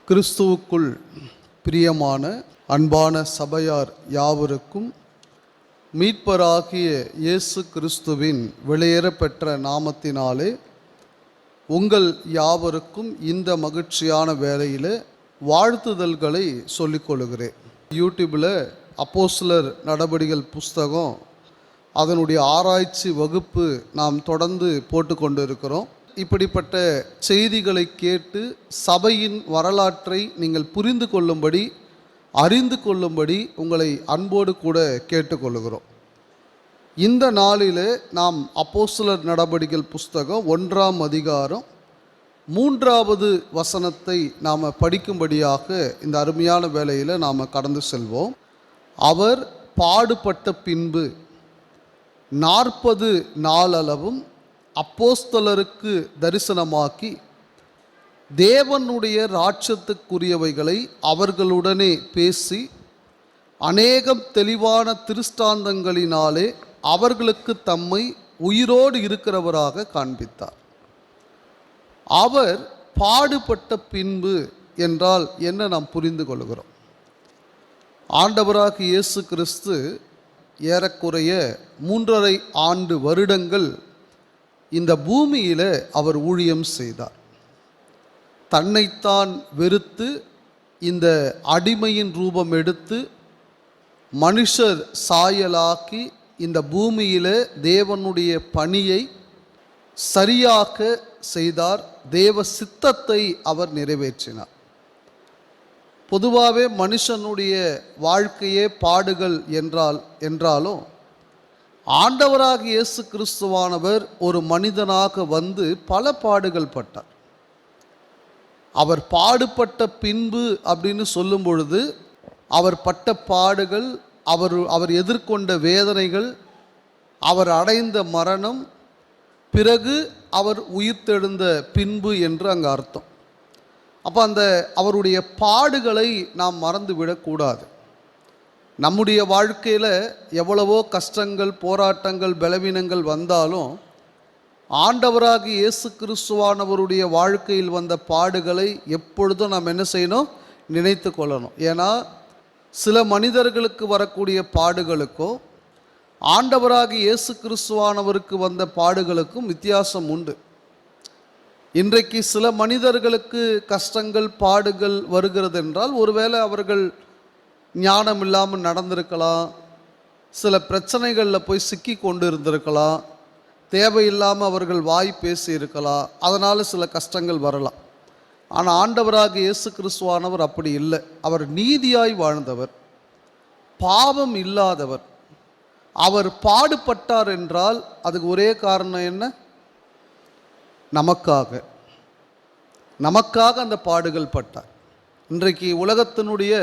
கிறிஸ்துவுக்குள் பிரியமான அன்பான சபையார் யாவருக்கும் மீட்பராகிய இயேசு கிறிஸ்துவின் வெளியேறப்பெற்ற நாமத்தினாலே உங்கள் யாவருக்கும் இந்த மகிழ்ச்சியான வேளையில் வாழ்த்துதல்களை சொல்லிக்கொள்கிறேன். யூடியூப்பில் அப்போஸ்தலர் நடபடிகள் புஸ்தகம் அதனுடைய ஆராய்ச்சி வகுப்பு நாம் தொடர்ந்து போட்டுக்கொண்டு இருக்கிறோம். இப்படிப்பட்ட செய்திகளை கேட்டு சபையின் வரலாற்றை நீங்கள் புரிந்து கொள்ளும்படி அறிந்து கொள்ளும்படி உங்களை அன்போடு கூட கேட்டுக்கொள்கிறோம். இந்த நாளில் நாம் அப்போஸ்தலர் நடபடிகள் புஸ்தகம் 1ஆம் அதிகாரம் 3வது வசனத்தை நாம் படிக்கும்படியாக இந்த அருமையான வேளையில் நாம் கடந்து செல்வோம். அவர் பாடுபட்ட பின்பு 40 நாளளவும் அப்போஸ்தலருக்கு தரிசனமாக்கி தேவனுடைய ராஜ்யத்துக்குரியவைகளை அவர்களுடனே பேசி அநேகம் தெளிவான திருஷ்டாந்தங்களினாலே அவர்களுக்கு தம்மை உயிரோடு இருக்கிறவராக காண்பித்தார். அவர் பாடுபட்ட பின்பு என்றால் என்ன நாம் புரிந்து கொள்கிறோம். ஆண்டவராகிய இயேசு கிறிஸ்து ஏறக்குறைய 3½ ஆண்டு வருடங்கள் இந்த பூமியில் அவர் ஊழியம் செய்தார். தன்னைத்தான் வெறுத்து இந்த அடிமையின் ரூபம் எடுத்து மனுஷர் சாயலாக்கி இந்த பூமியில் தேவனுடைய பணியை சரியாக செய்தார். தேவ சித்தத்தை அவர் நிறைவேற்றினார். பொதுவாகவே மனுஷனுடைய வாழ்க்கையே பாடுகள் என்றாலும் ஆண்டவராக இயேசு கிறிஸ்துவானவர் ஒரு மனிதனாக வந்து பல பாடுகள் பட்டார். அவர் பாடுபட்ட பின்பு அப்படின்னு சொல்லும் பொழுது அவர் பட்ட பாடுகள், அவர் எதிர்கொண்ட வேதனைகள், அவர் அடைந்த மரணம், பிறகு அவர் உயிர்த்தெழுந்த பின்பு என்று அங்கே அர்த்தம். அப்போ அவருடைய பாடுகளை நாம் மறந்து விடக்கூடாது. நம்முடைய வாழ்க்கையில் எவ்வளவோ கஷ்டங்கள், போராட்டங்கள், பலவீனங்கள் வந்தாலும் ஆண்டவராகிய இயேசு கிறிஸ்துவானவருடைய வாழ்க்கையில் வந்த பாடுகளை எப்பொழுதும் நாம் என்ன செய்யணும்? நினைத்து கொள்ளணும். ஏன்னா சில மனிதர்களுக்கு வரக்கூடிய பாடுகளுக்கோ ஆண்டவராகிய இயேசு கிறிஸ்துவானவருக்கு வந்த பாடுகளுக்கும் வித்தியாசம் உண்டு. இன்றைக்கு சில மனிதர்களுக்கு கஷ்டங்கள், பாடுகள் வருகிறது என்றால் ஒருவேளை அவர்கள் ஞானம் இல்லாமல் நடந்திருக்கலாம், சில பிரச்சனைகளில் போய் சிக்கி கொண்டு இருந்திருக்கலாம், தேவையில்லாமல் அவர்கள் வாய் பேசி இருக்கலாம், அதனால் சில கஷ்டங்கள் வரலாம். ஆனால் ஆண்டவராக இயேசு கிறிஸ்துவானவர் அப்படி இல்லை. அவர் நீதியாய் வாழ்ந்தவர், பாவம் இல்லாதவர். அவர் பாடுபட்டார் என்றால் அதுக்கு ஒரே காரணம் என்ன? நமக்காக அந்த பாடுகள் பட்டார். இன்றைக்கு உலகத்தினுடைய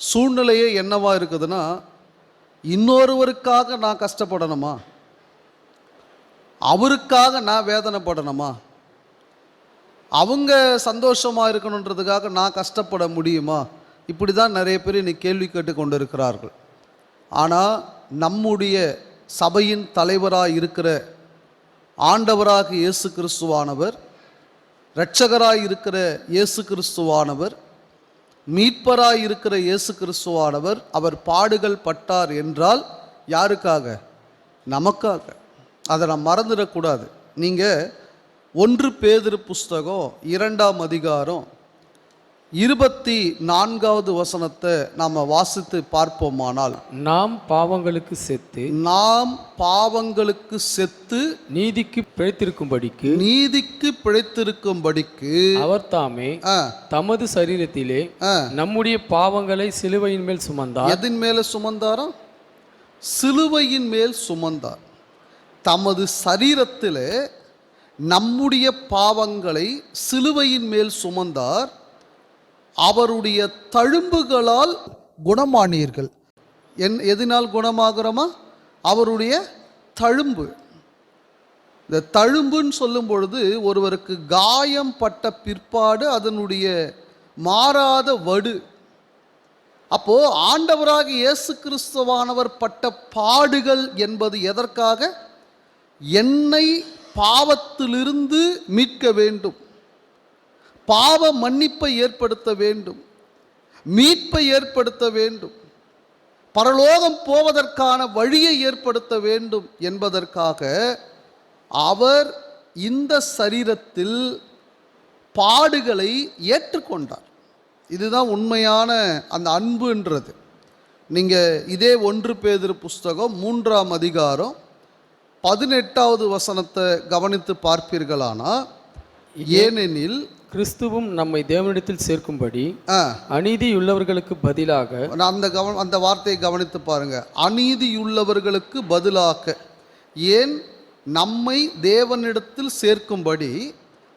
சூழ்நிலையே என்னவா இருக்குதுன்னா, இன்னொருவருக்காக நான் கஷ்டப்படணுமா, அவருக்காக நான் வேதனைப்படணுமா, அவங்க சந்தோஷமாக இருக்கணுன்றதுக்காக நான் கஷ்டப்பட முடியுமா? இப்படி தான் நிறைய பேர் இன்னைக்கு கேள்வி கேட்டு கொண்டு இருக்கிறார்கள். ஆனால் நம்முடைய சபையின் தலைவராக இருக்கிற ஆண்டவராக இயேசு கிறிஸ்துவானவர், இரட்சகராக இருக்கிற இயேசு கிறிஸ்துவானவர், மீட்பராய் இருக்கிற இயேசு கிறிஸ்துவானவர் அவர் பாடுகள் பட்டார் என்றால் யாருக்காக? நமக்காக. அதை நாம் மறந்துடக்கூடாது. நீங்கள் 1 பேதுரு புஸ்தகம் 2ஆம் அதிகாரம் 24வது வசனத்தை நாம் வாசித்து பார்ப்போமானால், நாம் பாவங்களுக்கு செத்து நீதிக்கு பிழைத்திருக்கும்படிக்கு அவர் தாமே தமது சரீரத்திலே நம்முடைய பாவங்களை சிலுவையின் மேல் சுமந்தார். எதின் மேல சுமந்தாரா? சிலுவையின் மேல் சுமந்தார். தமது சரீரத்திலே நம்முடைய பாவங்களை சிலுவையின் மேல் சுமந்தார். அவருடைய தழும்புகளால் குணமானீர்கள். எதனால் குணமாகிறோமா? அவருடைய தழும்பு. இந்த தழும்புன்னு சொல்லும் பொழுது ஒருவருக்கு காயம் பட்ட பிற்பாடு அதனுடைய மாறாத வடு. அப்போ ஆண்டவராக இயேசு கிறிஸ்துவானவர் பட்ட பாடுகள் என்பது எதற்காக? என்னை பாவத்திலிருந்து மீட்க வேண்டும், பாவ மன்னிப்பை ஏற்படுத்த வேண்டும், மீட்பை ஏற்படுத்த வேண்டும், பரலோகம் போவதற்கான வழியை ஏற்படுத்த வேண்டும் என்பதற்காக அவர் இந்த சரீரத்தில் பாடுகளை ஏற்றுக்கொண்டார். இதுதான் உண்மையான அந்த அன்புன்றது. நீங்கள் இதே 1 பேதுரு புஸ்தகம் 3ஆம் அதிகாரம் 18வது வசனத்தை கவனித்து பார்ப்பீர்களானா, ஏனெனில் கிறிஸ்துவும் நம்மை தேவனிடத்தில் சேர்க்கும்படி அநீதியுள்ளவர்களுக்கு பதிலாக, அந்த வார்த்தையை கவனித்து பாருங்க, அநீதியுள்ளவர்களுக்கு பதிலாக, ஏன் நம்மை தேவனிடத்தில் சேர்க்கும்படி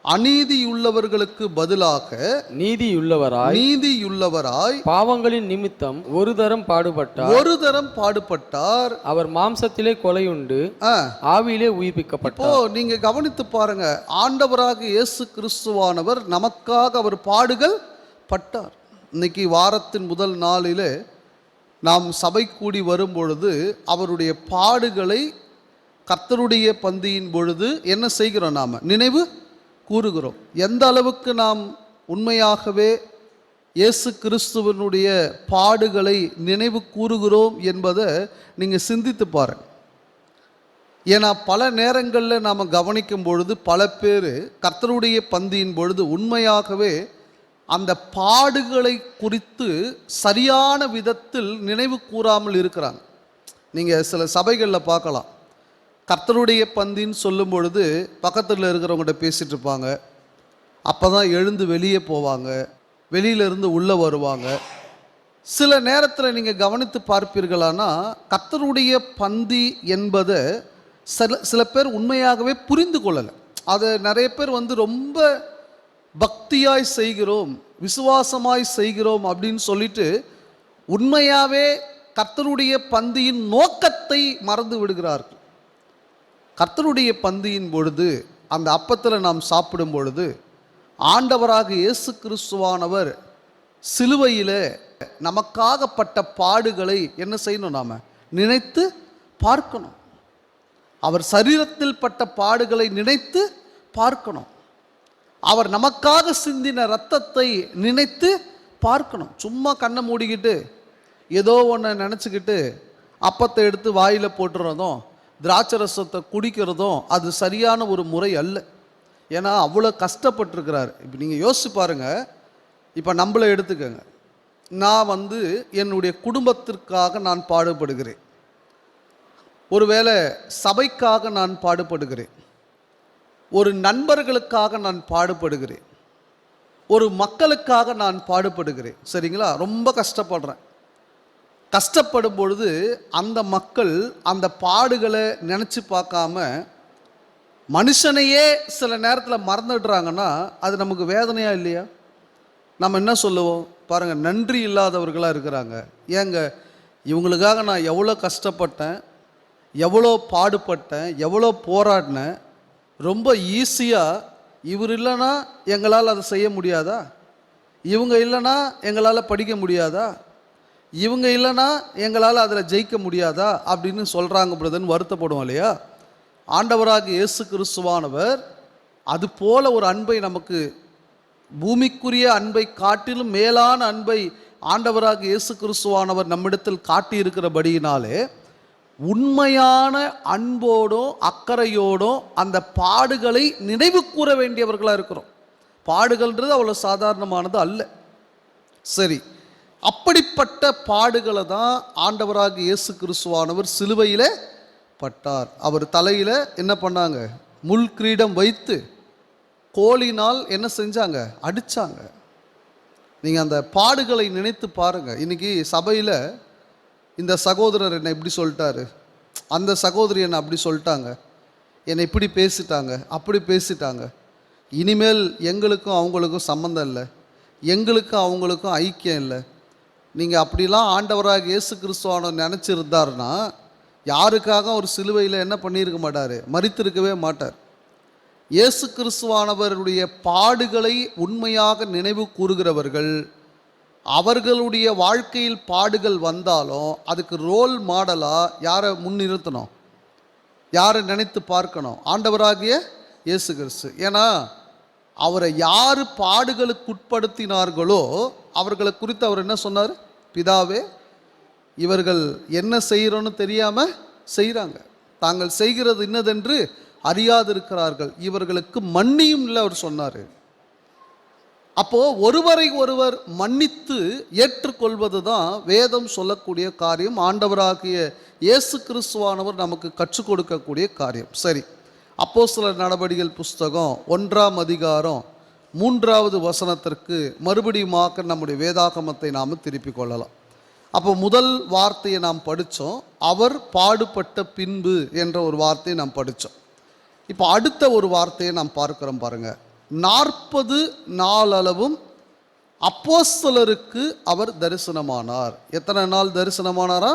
அநீதியுள்ளவர்களுக்கு பதிலாக நீதியுள்ளவராய் பாவங்களின் நிமித்தம் ஒரு தரம் பாடுபட்டார். அவர் மாம்சத்திலே கொலையுண்டு ஆவியிலே உயிர்ப்பிக்கப்பட்டார். நீங்க கவனித்து பாருங்க, ஆண்டவராக இயேசு கிறிஸ்துவானவர் நமக்காக அவர் பாடுகள் பட்டார். இன்னைக்கு வாரத்தின் முதல் நாளிலே நாம் சபை கூடி வரும் பொழுது அவருடைய பாடுகளை கர்த்தருடைய பந்தியின் பொழுது என்ன செய்கிறோம்? நாம் நினைவு கூறுகிறோம். எந்த அளவுக்கு நாம் உண்மையாகவே இயேசு கிறிஸ்துவனுடைய பாடுகளை நினைவு கூறுகிறோம் என்பதை நீங்கள் சிந்தித்து பாருங்கள். ஏன்னா பல நேரங்களில் நாம் கவனிக்கும் பொழுது பல பேர் கர்த்தருடைய பந்தியின் பொழுது உண்மையாகவே அந்த பாடுகளை குறித்து சரியான விதத்தில் நினைவு கூறாமல் இருக்கிறாங்க. நீங்கள் சில சபைகளில் பார்க்கலாம், கர்த்தருடைய பந்தின்னு சொல்லும் பொழுது பக்கத்தில் இருக்கிறவங்கள்ட்ட பேசிகிட்டு இருப்பாங்க. அப்போ தான் எழுந்து வெளியே போவாங்க, வெளியிலேருந்து உள்ளே வருவாங்க. சில நேரத்தில் நீங்கள் கவனித்து பார்ப்பீர்களானா, கர்த்தருடைய பந்தி என்பதை சில பேர் உண்மையாகவே புரிந்து கொள்ளலை. அதை நிறைய பேர் ரொம்ப பக்தியாய் செய்கிறோம், விசுவாசமாய் செய்கிறோம் அப்படின்னு சொல்லிட்டு உண்மையாகவே கர்த்தருடைய பந்தியின் நோக்கத்தை மறந்து விடுகிறார்கள். கர்த்தருடைய பந்தியின் பொழுது அந்த அப்பத்தில் நாம் சாப்பிடும் பொழுது ஆண்டவராக இயேசு கிறிஸ்துவானவர் சிலுவையில் நமக்காகப்பட்ட பாடுகளை என்ன செய்யணும்? நாம் நினைத்து பார்க்கணும். அவர் சரீரத்தில் பட்ட பாடுகளை நினைத்து பார்க்கணும். அவர் நமக்காக சிந்தின இரத்தத்தை நினைத்து பார்க்கணும். சும்மா கண்ணை மூடிக்கிட்டு ஏதோ ஒன்று நினச்சிக்கிட்டு அப்பத்தை எடுத்து வாயில் போட்டுறதும் திராட்சை ரசத்தை குடிக்கிறதும் அது சரியான ஒரு முறை அல்ல. ஏன்னா அவ்வளோ கஷ்டப்பட்டிருக்கிறார். இப்போ நீங்கள் யோசிச்சு பாருங்கள். இப்போ நம்மளை எடுத்துக்கோங்க. நான் என்னுடைய குடும்பத்திற்காக நான் பாடுபடுகிறேன், ஒருவேளை சபைக்காக நான் பாடுபடுகிறேன், ஒரு நண்பர்களுக்காக நான் பாடுபடுகிறேன், ஒரு மக்களுக்காக நான் பாடுபடுகிறேன். சரிங்களா? ரொம்ப கஷ்டப்படுறேன். கஷ்டப்படும் பொழுது அந்த மக்கள் அந்த பாடுகளை நினச்சி பார்க்காம மனுஷனையே சில நேரத்தில் மறந்துடுறாங்கன்னா அது நமக்கு வேதனையாக இல்லையா? நம்ம என்ன சொல்லுவோம் பாருங்கள், நன்றி இல்லாதவர்களாக இருக்கிறாங்க. ஏங்க, இவங்களுக்காக நான் எவ்வளோ கஷ்டப்பட்டேன், எவ்வளோ பாடுபட்டேன், எவ்வளோ போராடினேன், ரொம்ப ஈஸியாக இவர் இல்லைன்னா எங்களால் அதை செய்ய முடியாதா? இவங்க இல்லைன்னா எங்களால் படிக்க முடியாதா? இவங்க இல்லைன்னா எங்களால் அதில் ஜெயிக்க முடியாதா அப்படின்னு சொல்கிறாங்க பிரதர்னு வருத்தப்படுவோம் இல்லையா? ஆண்டவராக இயேசு கிறிஸ்துவானவர் அது போல ஒரு அன்பை நமக்கு, பூமிக்குரிய அன்பை காட்டிலும் மேலான அன்பை ஆண்டவராக இயேசு கிறிஸ்துவானவர் நம்மிடத்தில் காட்டியிருக்கிறபடியினாலே உண்மையான அன்போடும் அக்கறையோடும் அந்த பாடுகளை நினைவு கூற வேண்டியவர்களாக இருக்கிறோம். பாடுகள்ன்றது அவ்வளோ சாதாரணமானது அல்ல. சரி, அப்படிப்பட்ட பாடுகளை தான் ஆண்டவராக இயேசு கிறிஸ்துவானவர் சிலுவையில் பட்டார். அவர் தலையில் என்ன பண்ணாங்க? முள் கிரீடம் வைத்து கோலினால் என்ன செஞ்சாங்க? அடித்தாங்க. நீங்கள் அந்த பாடுகளை நினைத்து பாருங்கள். இன்றைக்கி சபையில் இந்த சகோதரர் என்னை இப்படி சொல்லிட்டாரு, அந்த சகோதரி என்னை அப்படி சொல்லிட்டாங்க, என்னை இப்படி பேசிட்டாங்க, அப்படி பேசிட்டாங்க, இனிமேல் எங்களுக்கும் அவங்களுக்கும் சம்மந்தம் இல்லை, எங்களுக்கும் அவங்களுக்கும் ஐக்கியம் இல்லை. நீங்கள் அப்படிலாம் ஆண்டவராக இயேசு கிறிஸ்துவானவர் நினச்சிருந்தாருன்னா யாருக்காக ஒரு சிலுவையில் என்ன பண்ணியிருக்க மாட்டார்? மரித்திருக்கவே மாட்டார். இயேசு கிறிஸ்துவானவருடைய பாடுகளை உண்மையாக நினைவு கூறுகிறவர்கள் அவர்களுடைய வாழ்க்கையில் பாடுகள் வந்தாலும் அதுக்கு ரோல் மாடலாக யாரை முன்னிறுத்தணும்? யாரை நினைத்து பார்க்கணும்? ஆண்டவராகிய இயேசு கிறிஸ்து. ஏன்னா அவரை யார் பாடுகளுக்கு உட்படுத்தினார்களோ அவர்களை குறித்து அவர் என்ன சொன்னார்? பிதாவே, இவர்கள் என்ன செய்கிறோன்னு தெரியாமல் செய்கிறாங்க, தாங்கள் செய்கிறது இன்னதென்று அறியாதிருக்கிறார்கள், இவர்களுக்கு மன்னியும் இல்லை அவர் சொன்னார். அப்போ ஒருவரை ஒருவர் மன்னித்து ஏற்றுக்கொள்வது தான் வேதம் சொல்லக்கூடிய காரியம், ஆண்டவராகிய இயேசு கிறிஸ்துவானவர் நமக்கு கற்றுக் கொடுக்கக்கூடிய காரியம். சரி, அப்போஸ்தலர் நடபடிகள் புஸ்தகம் 1ஆம் அதிகாரம் 3வது வசனத்திற்கு மறுபடியுமாக நம்முடைய வேதாகமத்தை நாம் திருப்பிக் கொள்ளலாம். அப்போ முதல் வார்த்தையை நாம் படித்தோம், அவர் பாடுபட்ட பின்பு என்ற ஒரு வார்த்தையை நாம் படித்தோம். இப்போ அடுத்த ஒரு வார்த்தையை நாம் பார்க்கிறோம் பாருங்க. 40 நாளளவும் அப்போஸ்தலருக்கு அவர் தரிசனமானார். எத்தனை நாள் தரிசனமானாரா?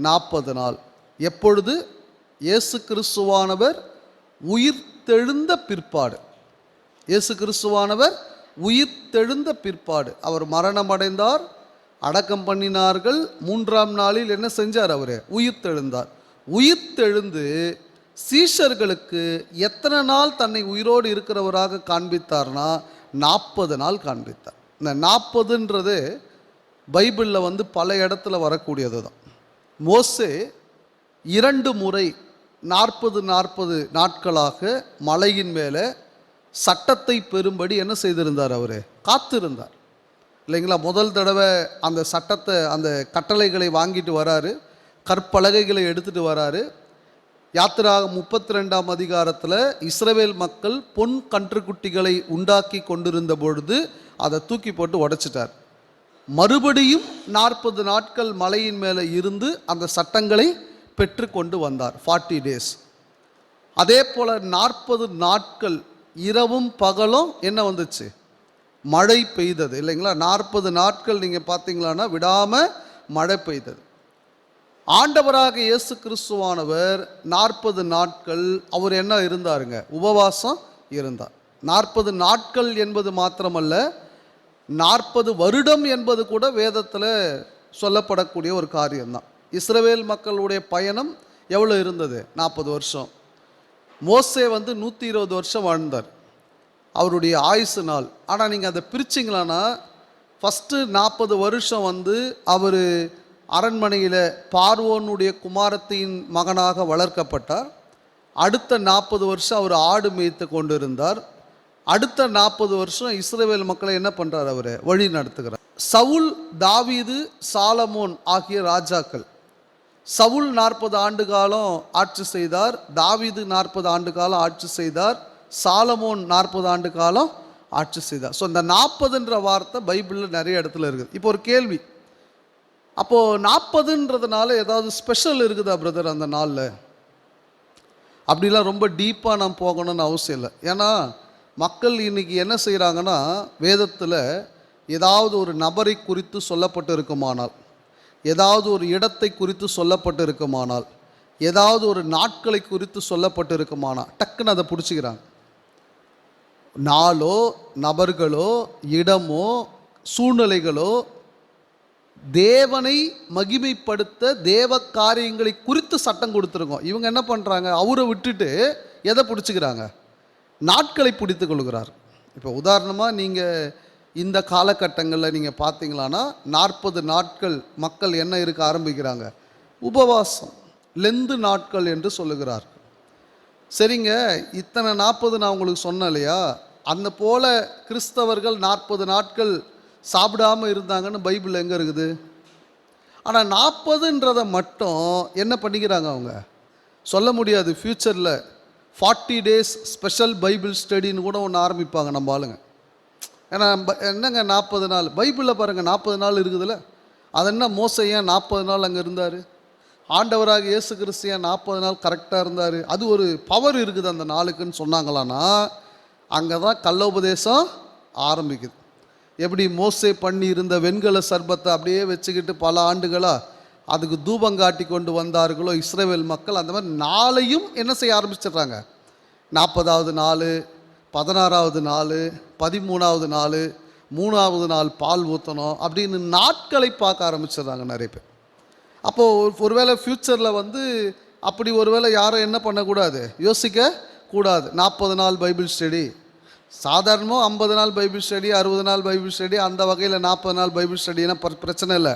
40 நாள். எப்பொழுது? இயேசு கிறிஸ்துவானவர் உயிர்த்தெழுந்த பிற்பாடு. இயேசு கிறிஸ்துவானவர் உயிர்த்தெழுந்த பிற்பாடு. அவர் மரணம் அடைந்தார், அடக்கம் பண்ணினார்கள், 3ஆம் நாளில் என்ன செஞ்சார்? அவர் உயிர்த்தெழுந்தார். உயிர்த்தெழுந்து சீஷர்களுக்கு எத்தனை நாள் தன்னை உயிரோடு இருக்கிறவராக காண்பித்தார்னா 40 நாள் காண்பித்தார். இந்த 40ன்றது பைபிளில் பல இடத்துல வரக்கூடியது தான். மோசே 2 முறை 40 நாட்களாக மலையின் மேலே சட்டத்தை பெறும்படி என்ன செய்திருந்தார்? அவர் காத்திருந்தார் இல்லைங்களா? முதல் தடவை அந்த சட்டத்தை, அந்த கட்டளைகளை வாங்கிட்டு வராரு, கற்பலகைகளை எடுத்துகிட்டு வராரு. யாத்திராகமம் 32ஆம் அதிகாரத்தில் இஸ்ரவேல் மக்கள் பொன் கன்றுக்குட்டிகளை உண்டாக்கி கொண்டிருந்த பொழுது அதை தூக்கி போட்டு உடைச்சிட்டார். மறுபடியும் 40 நாட்கள் மலையின் மேலே இருந்து அந்த சட்டங்களை பெற்று கொண்டு வந்தார், 40 டேஸ். அதே போல் 40 நாட்கள் இரவும் பகலும் என்ன வந்துச்சு? மழை பெய்தது இல்லைங்களா? 40 நாட்கள் நீங்கள் பார்த்தீங்களான்னா விடாமல் மழை பெய்தது. ஆண்டவராக இயேசு கிறிஸ்துவானவர் 40 நாட்கள் அவர் என்ன இருந்தாருங்க? உபவாசம் இருந்தார். 40 நாட்கள் என்பது மாத்திரமல்ல, 40 வருடம் என்பது கூட வேதத்தில் சொல்லப்படக்கூடிய ஒரு காரியம்தான். இஸ்ரவேல் மக்களுடைய பயணம் எவ்வளோ இருந்தது? 40 வருஷம். மோசே 120 வருஷம் வாழ்ந்தார், அவருடைய ஆயுசு நாள். ஆனால் நீங்கள் அதை பிரிச்சிங்களான்னா ஃபஸ்ட்டு 40 வருஷம் அவர் அரண்மனையில் பார்வோனுடைய குமாரத்தின் மகனாக வளர்க்கப்பட்டார். அடுத்த 40 வருஷம் அவர் ஆடு மேய்த்து கொண்டு இருந்தார். அடுத்த 40 வருஷம் இஸ்ரவேல் மக்களை என்ன பண்ணுறார்? அவர் வழி நடத்துகிறார். சவுல், தாவீது, சாலமோன் ஆகிய ராஜாக்கள். சவுல் 40 ஆண்டு காலம் ஆட்சி செய்தார், தாவீது 40 ஆண்டு காலம் ஆட்சி செய்தார், சாலமோன் 40 ஆண்டு காலம் ஆட்சி செய்தார். ஸோ இந்த 40ன்ற வார்த்தை பைபிளில் நிறைய இடத்துல இருக்குது. இப்போ ஒரு கேள்வி, அப்போது 40ன்றதுனால ஏதாவது ஸ்பெஷல் இருக்குதா பிரதர் அந்த நாளில்? அப்படிலாம் ரொம்ப டீப்பாக நாம் போகணும்னு அவசியம் இல்லை. ஏன்னா மக்கள் இன்றைக்கி என்ன செய்கிறாங்கன்னா, வேதத்தில் ஏதாவது ஒரு நபரை குறித்து சொல்லப்பட்டு இருக்குமானால், ஏதாவது ஒரு இடத்தை குறித்து சொல்லப்பட்டு இருக்குமானால், ஏதாவது ஒரு நாட்களை குறித்து சொல்லப்பட்டு இருக்குமானால் டக்குன்னு அதை பிடிச்சிக்கிறாங்க. நாளோ நபர்களோ இடமோ சூழ்நிலைகளோ தேவனை மகிமைப்படுத்த தேவ காரியங்களை குறித்து சட்டம் கொடுத்துருக்கோம். இவங்க என்ன பண்ணுறாங்க? அவரை விட்டுட்டு எதை பிடிச்சிக்கிறாங்க? நாட்களை பிடித்து கொள்கிறார். இப்போ உதாரணமாக நீங்கள் இந்த காலகட்டங்களில் நீங்கள் பார்த்தீங்களான்னா 40 நாட்கள் மக்கள் என்ன இருக்க ஆரம்பிக்கிறாங்க? உபவாசம், லெந்து நாட்கள் என்று சொல்லுகிறார். சரிங்க, இத்தனை 40 நான் உங்களுக்கு சொன்னேன் இல்லையா? அந்த போல கிறிஸ்தவர்கள் 40 நாட்கள் சாப்பிடாமல் இருந்தாங்கன்னு பைபிள் எங்கே இருக்குது? ஆனால் 40ன்றதை மட்டும் என்ன பண்ணிக்கிறாங்க? அவங்க சொல்ல முடியாது. ஃப்யூச்சரில் 40 டேஸ் ஸ்பெஷல் பைபிள் ஸ்டடின்னு கூட ஒன்று ஆரம்பிப்பாங்க நம்ம ஆளுங்க. ஏன்னா என்னங்க 40 நாள் பைபிளில் பாருங்கள், 40 நாள் இருக்குதுல்ல. அது என்ன? மோசே ஏன் 40 நாள் அங்கே இருந்தார்? ஆண்டவராக இயேசு கிறிஸ்து ஏன் 40 நாள் கரெக்டாக இருந்தார்? அது ஒரு பவர் இருக்குது அந்த நாளுக்குன்னு சொன்னாங்களான்னா அங்கே தான் கள்ளோபதேசம் ஆரம்பிக்குது. எப்படி மோசே பண்ணி இருந்த வெண்கல சர்பத்தை அப்படியே வச்சுக்கிட்டு பல ஆண்டுகளாக அதுக்கு தூபம் காட்டி கொண்டு வந்தார்களோ இஸ்ரவேல் மக்கள், அந்த மாதிரி நாளையும் என்ன செய்ய ஆரம்பிச்சிடுறாங்க? 40வது நாள், 16வது நாள், 13வது நாள், 3வது நாள் பால் ஊற்றணும் அப்படின்னு நாட்களை பார்க்க ஆரம்பிச்சிடுறாங்க நிறைய பேர். அப்போது ஒருவேளை ஃப்யூச்சரில் அப்படி ஒருவேளை யாரும் என்ன பண்ணக்கூடாது? யோசிக்க கூடாது. 40 நாள் பைபிள் ஸ்டடி, சாதாரணமாக 50 நாள் பைபிள் ஸ்டடி, 60 நாள் பைபிள் ஸ்டடி, அந்த வகையில் 40 நாள் பைபிள் ஸ்டடினா பிரச்சனை இல்லை.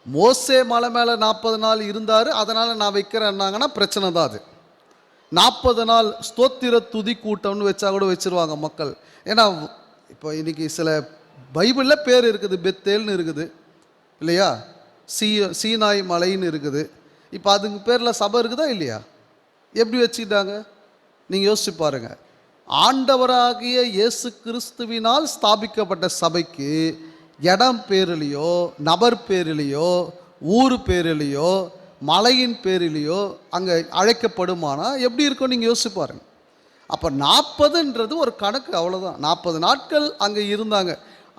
மோசே மலை மேலே 40 நாள் இருந்தார், அதனால் நான் வைக்கிறேன்னாங்கன்னா பிரச்சனை தான் அது. 40 நாள் ஸ்தோத்திர துதி கூட்டம்னு வச்சா கூட வச்சுருவாங்க மக்கள். ஏன்னா இப்போ இன்றைக்கி சில பைபிளில் பேர் இருக்குது, பெத்தேல்னு இருக்குது இல்லையா, சீனாய் மலைன்னு இருக்குது. இப்போ அதுக்கு பேரில் சபை இருக்குதா இல்லையா? எப்படி வச்சுக்கிட்டாங்க நீங்கள் யோசிச்சு பாருங்கள். ஆண்டவராகிய இயேசு கிறிஸ்துவினால் ஸ்தாபிக்கப்பட்ட சபைக்கு இடம் பேரிலையோ, நபர் பேரிலையோ, ஊர் பேரிலையோ, மலையின் பேரிலையோ அங்கே அழைக்கப்படுமானா எப்படி இருக்கும் நீங்கள் யோசிச்சு பாருங்கள். அப்போ 40ன்றது ஒரு கணக்கு, அவ்வளோதான். 40 நாட்கள் அங்கே இருந்தாங்க.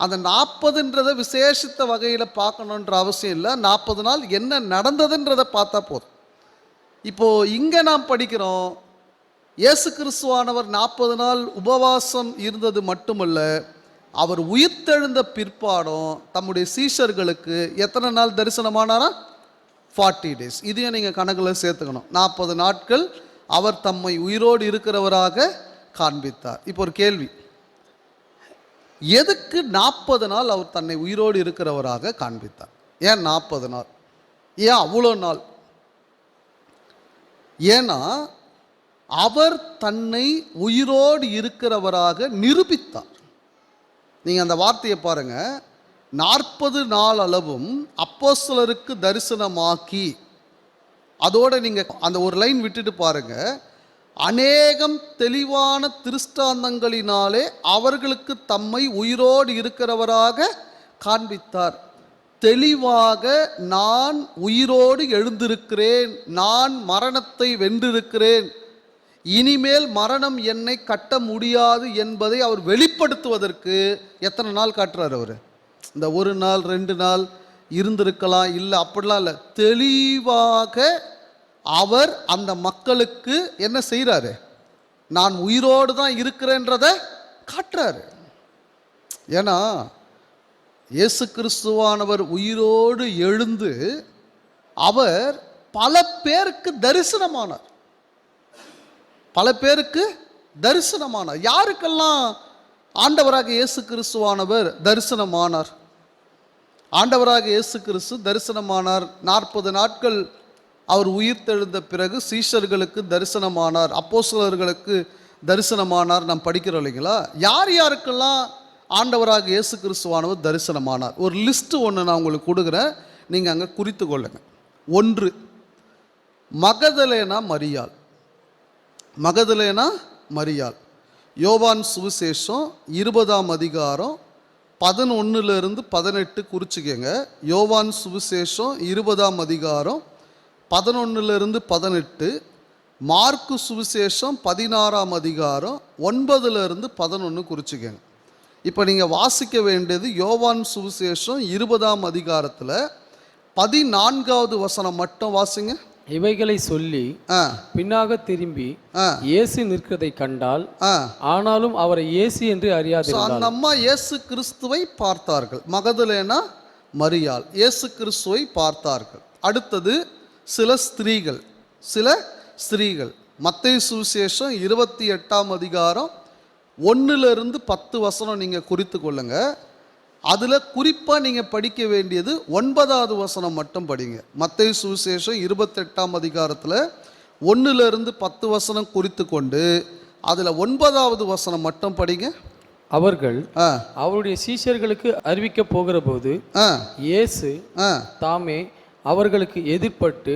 அந்த 40ன்றதை விசேஷித்த வகையில் பார்க்கணுன்ற அவசியம் இல்லை. 40 நாள் என்ன நடந்ததுன்றதை பார்த்தா போதும். இப்போது இங்கே நாம் படிக்கிறோம், இயேசு கிறிஸ்துவானவர் 40 நாள் உபவாசம் இருந்தது மட்டுமல்ல, அவர் உயிர்த்தெழுந்த பிற்பாடும் தம்முடைய சீஷர்களுக்கு எத்தனை நாள் தரிசனமானாரா? 40 days. இதையும் நீங்கள் கணக்கில் சேர்த்துக்கணும். 40 நாட்கள் அவர் தம்மை உயிரோடு இருக்கிறவராக காண்பித்தார். இப்போ ஒரு கேள்வி, எதுக்கு 40 நாள் அவர் தன்னை உயிரோடு இருக்கிறவராக காண்பித்தார்? ஏன் 40 நாள்? ஏன் அவ்வளோ நாள்? ஏன்னா அவர் தன்னை உயிரோடு இருக்கிறவராக நிரூபித்தார். நீங்கள் அந்த வார்த்தையை பாருங்கள். 40 நாள் அளவும் அப்போஸ்தலருக்கு தரிசனமாக்கி, அதோடு நீங்கள் அந்த ஒரு லைன் விட்டுட்டு பாருங்கள், அநேகம் தெளிவான திருஷ்டாந்தங்களினாலே அவர்களுக்கு தம்மை உயிரோடு இருக்கிறவராக காண்பித்தார். தெளிவாக நான் உயிரோடு எழுந்திருக்கிறேன், நான் மரணத்தை வென்றிருக்கிறேன், இனிமேல் மரணம் என்னை கட்ட முடியாது என்பதை அவர் வெளிப்படுத்துவதற்கு எத்தனை நாள் காட்டுறார் அவர்? இந்த 1 நாள் 2 நாள் இருந்திருக்கலாம், இல்லை அப்படிலாம் இல்லை. தெளிவாக அவர் அந்த மக்களுக்கு என்ன செய்கிறாரு? நான் உயிரோடு தான் இருக்கிறேன்றதை காட்டுறாரு. ஏன்னா இயேசு கிறிஸ்துவானவர் உயிரோடு எழுந்து அவர் பல பேருக்கு தரிசனமானார். பல பேருக்கு தரிசனமானார். யாருக்கெல்லாம் ஆண்டவராக இயேசு கிறிஸ்துவானவர் தரிசனமானார்? ஆண்டவராக இயேசு கிறிஸ்து தரிசனமானார். 40 நாட்கள் அவர் உயிர்த்தெழுந்த பிறகு சீஷர்களுக்கு தரிசனமானார், அப்போஸ்தலர்களுக்கு தரிசனமானார். நாம் படிக்கிறோம் இல்லைங்களா? யார் யாருக்கெல்லாம் ஆண்டவராக இயேசு கிறிஸ்துவானவர் தரிசனமானார்? ஒரு லிஸ்ட்டு ஒன்று நான் உங்களுக்கு கொடுக்குறேன், நீங்கள் அங்கே குறித்து கொள்ளுங்க. 1, மகதலேனா மரியாள். மகதலேனா மரியாள். யோவான் சுவிசேஷம் 20ஆம் அதிகாரம் 11-18 குறிச்சிக்கங்க. யோவான் சுவிசேஷம் 20ஆம் அதிகாரம் 11-18. மார்க்கு சுவிசேஷம் 16ஆம் அதிகாரம் 9-11 குறிச்சிக்கங்க. இப்போ நீங்கள் வாசிக்க வேண்டியது யோவான் சுவிசேஷம் 20ஆம் அதிகாரத்தில் 14வது வசனம் மட்டும் வாசிங்க. இவைகளை சொல்லி பின்னாக திரும்பி இயேசு நிற்கிறதை கண்டால், ஆனாலும் அவரை இயேசு என்று அறியாதிருந்தாள். அந்த அம்மா இயேசு கிறிஸ்துவை பார்த்தார்கள். மகதலேனா மரியாள் இயேசு கிறிஸ்துவை பார்த்தார்கள். அடுத்தது சில ஸ்திரீகள். மத்தேயு சுவிசேஷம் 28ஆம் அதிகாரம் 1-10 வசனம் நீங்கள் குறித்து கொள்ளுங்க. அதில் குறிப்பாக நீங்கள் படிக்க வேண்டியது 9வது வசனம் மட்டும் படிங்க. மத்தேயு சுவிசேஷம் 28ஆம் அதிகாரத்தில் 1-10 வசனம் குறித்து கொண்டு அதில் 9வது வசனம் மட்டும் படிங்க. அவர்கள் அவருடைய சீஷர்களுக்கு அறிவிக்க போகிற போது இயேசு தாமே அவர்களுக்கு எதிர்ப்பட்டு